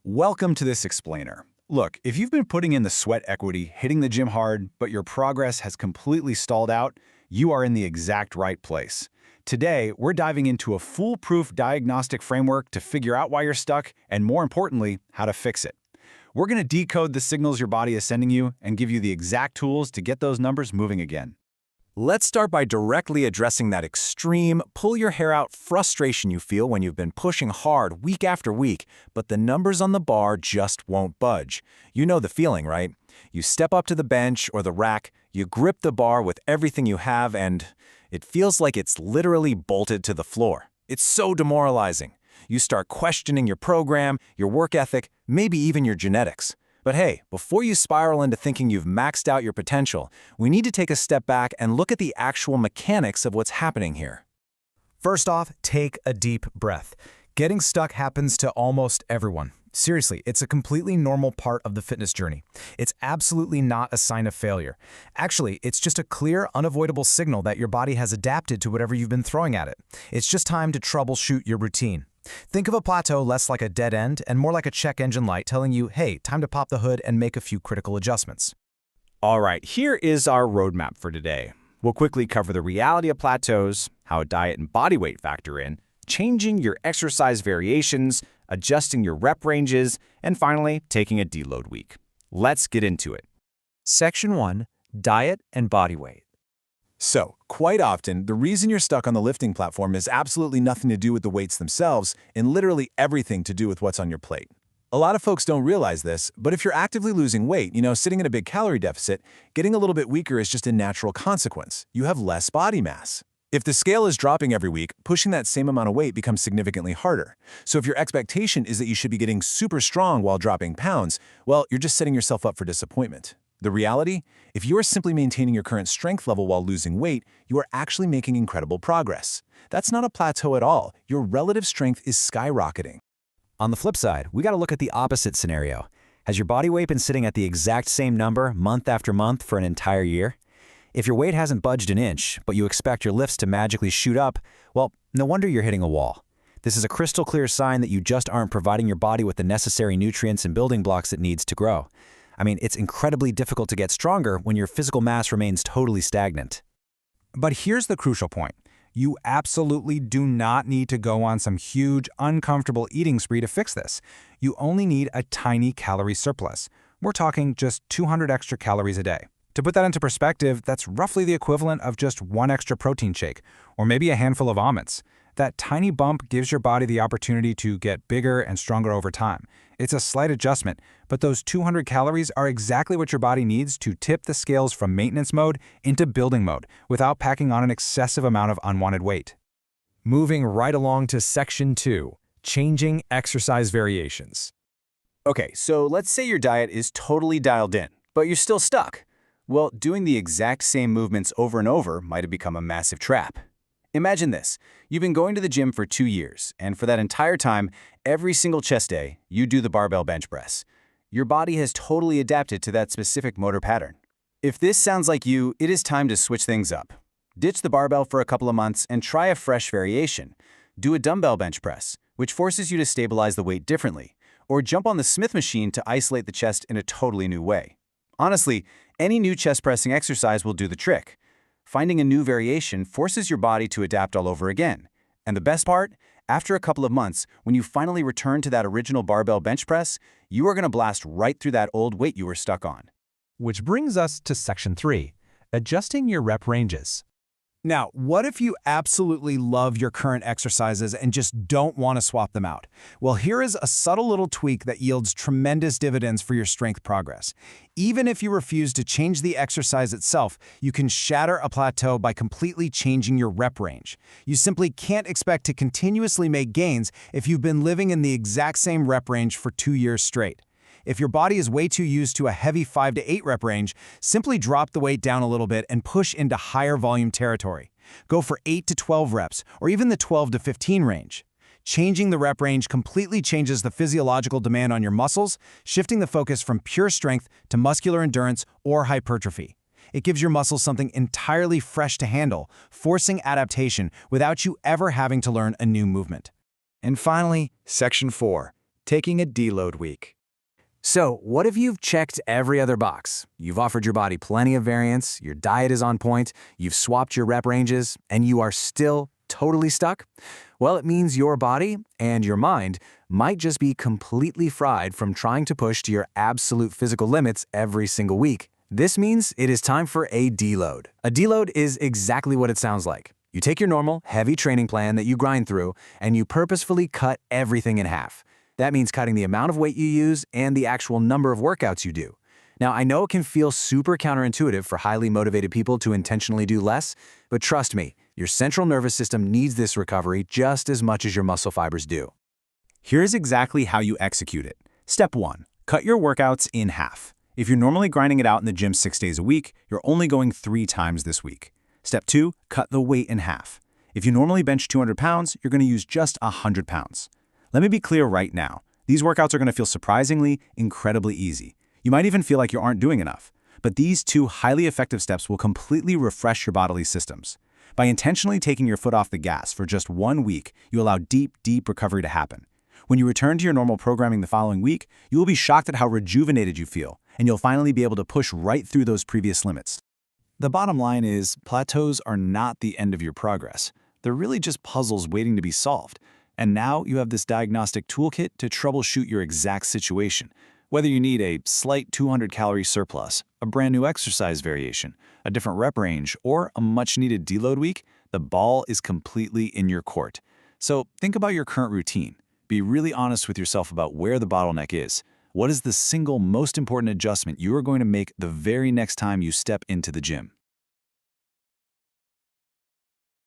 Welcome to this explainer. Look, if you've been putting in the sweat equity, hitting the gym hard, but your progress has completely stalled out, you are in the exact right place. Today, we're diving into a foolproof diagnostic framework to figure out why you're stuck and, more importantly, how to fix it. We're going to decode the signals your body is sending you and give you the exact tools to get those numbers moving again. Let's start by directly addressing that extreme, pull-your-hair-out frustration you feel when you've been pushing hard week after week, but the numbers on the bar just won't budge. You know the feeling, right? You step up to the bench or the rack, you grip the bar with everything you have, and it feels like it's literally bolted to the floor. It's so demoralizing. You start questioning your program, your work ethic, maybe even your genetics. But hey, before you spiral into thinking you've maxed out your potential, we need to take a step back and look at the actual mechanics of what's happening here. First off, take a deep breath. Getting stuck happens to almost everyone. Seriously, it's a completely normal part of the fitness journey. It's absolutely not a sign of failure. Actually, it's just a clear, unavoidable signal that your body has adapted to whatever you've been throwing at it. It's just time to troubleshoot your routine. Think of a plateau less like a dead end and more like a check engine light telling you, hey, time to pop the hood and make a few critical adjustments. All right, here is our roadmap for today. We'll quickly cover the reality of plateaus, how diet and body weight factor in, changing your exercise variations, adjusting your rep ranges, and finally, taking a deload week. Let's get into it. Section 1. Diet and body weight. So, quite often, the reason you're stuck on the lifting platform is absolutely nothing to do with the weights themselves and literally everything to do with what's on your plate. A lot of folks don't realize this, but if you're actively losing weight, sitting in a big calorie deficit, getting a little bit weaker is just a natural consequence. You have less body mass. If the scale is dropping every week, pushing that same amount of weight becomes significantly harder. So if your expectation is that you should be getting super strong while dropping pounds, well, you're just setting yourself up for disappointment. The reality? If you are simply maintaining your current strength level while losing weight, you are actually making incredible progress. That's not a plateau at all. Your relative strength is skyrocketing. On the flip side, we got to look at the opposite scenario. Has your body weight been sitting at the exact same number month after month for an entire year? If your weight hasn't budged an inch, but you expect your lifts to magically shoot up, well, no wonder you're hitting a wall. This is a crystal clear sign that you just aren't providing your body with the necessary nutrients and building blocks it needs to grow. I mean, it's incredibly difficult to get stronger when your physical mass remains totally stagnant. But here's the crucial point. You absolutely do not need to go on some huge, uncomfortable eating spree to fix this. You only need a tiny calorie surplus. We're talking just 200 extra calories a day. To put that into perspective, that's roughly the equivalent of just one extra protein shake, or maybe a handful of almonds. That tiny bump gives your body the opportunity to get bigger and stronger over time. It's a slight adjustment, but those 200 calories are exactly what your body needs to tip the scales from maintenance mode into building mode without packing on an excessive amount of unwanted weight. Moving right along to Section 2, Changing Exercise Variations. Okay, so let's say your diet is totally dialed in, but you're still stuck. Well, doing the exact same movements over and over might have become a massive trap. Imagine this. You've been going to the gym for 2 years, and for that entire time, every single chest day, you do the barbell bench press. Your body has totally adapted to that specific motor pattern. If this sounds like you, it is time to switch things up. Ditch the barbell for a couple of months and try a fresh variation. Do a dumbbell bench press, which forces you to stabilize the weight differently, or jump on the Smith machine to isolate the chest in a totally new way. Honestly, any new chest pressing exercise will do the trick. Finding a new variation forces your body to adapt all over again. And the best part? After a couple of months, when you finally return to that original barbell bench press, you are going to blast right through that old weight you were stuck on. Which brings us to Section 3, Adjusting Your Rep Ranges. Now, what if you absolutely love your current exercises and just don't want to swap them out? Well, here is a subtle little tweak that yields tremendous dividends for your strength progress. Even if you refuse to change the exercise itself, you can shatter a plateau by completely changing your rep range. You simply can't expect to continuously make gains if you've been living in the exact same rep range for 2 years straight. If your body is way too used to a heavy 5 to 8 rep range, simply drop the weight down a little bit and push into higher volume territory. Go for 8 to 12 reps, or even the 12 to 15 range. Changing the rep range completely changes the physiological demand on your muscles, shifting the focus from pure strength to muscular endurance or hypertrophy. It gives your muscles something entirely fresh to handle, forcing adaptation without you ever having to learn a new movement. And finally, Section 4, taking a deload week. So, what if you've checked every other box? You've offered your body plenty of variance, your diet is on point, you've swapped your rep ranges, and you are still totally stuck? Well, it means your body and your mind might just be completely fried from trying to push to your absolute physical limits every single week. This means it is time for a deload. A deload is exactly what it sounds like. You take your normal, heavy training plan that you grind through, and you purposefully cut everything in half. That means cutting the amount of weight you use and the actual number of workouts you do. Now, I know it can feel super counterintuitive for highly motivated people to intentionally do less, but trust me, your central nervous system needs this recovery just as much as your muscle fibers do. Here's exactly how you execute it. Step 1. Cut your workouts in half. If you're normally grinding it out in the gym 6 days a week, you're only going 3 times this week. Step 2. Cut the weight in half. If you normally bench 200 pounds, you're going to use just 100 pounds. Let me be clear right now. These workouts are going to feel surprisingly, incredibly easy. You might even feel like you aren't doing enough. But these 2 highly effective steps will completely refresh your bodily systems. By intentionally taking your foot off the gas for just 1 week, you allow deep, deep recovery to happen. When you return to your normal programming the following week, you will be shocked at how rejuvenated you feel, and you'll finally be able to push right through those previous limits. The bottom line is, plateaus are not the end of your progress. They're really just puzzles waiting to be solved. And now you have this diagnostic toolkit to troubleshoot your exact situation. Whether you need a slight 200-calorie surplus, a brand new exercise variation, a different rep range, or a much-needed deload week, the ball is completely in your court. So think about your current routine. Be really honest with yourself about where the bottleneck is. What is the single most important adjustment you are going to make the very next time you step into the gym?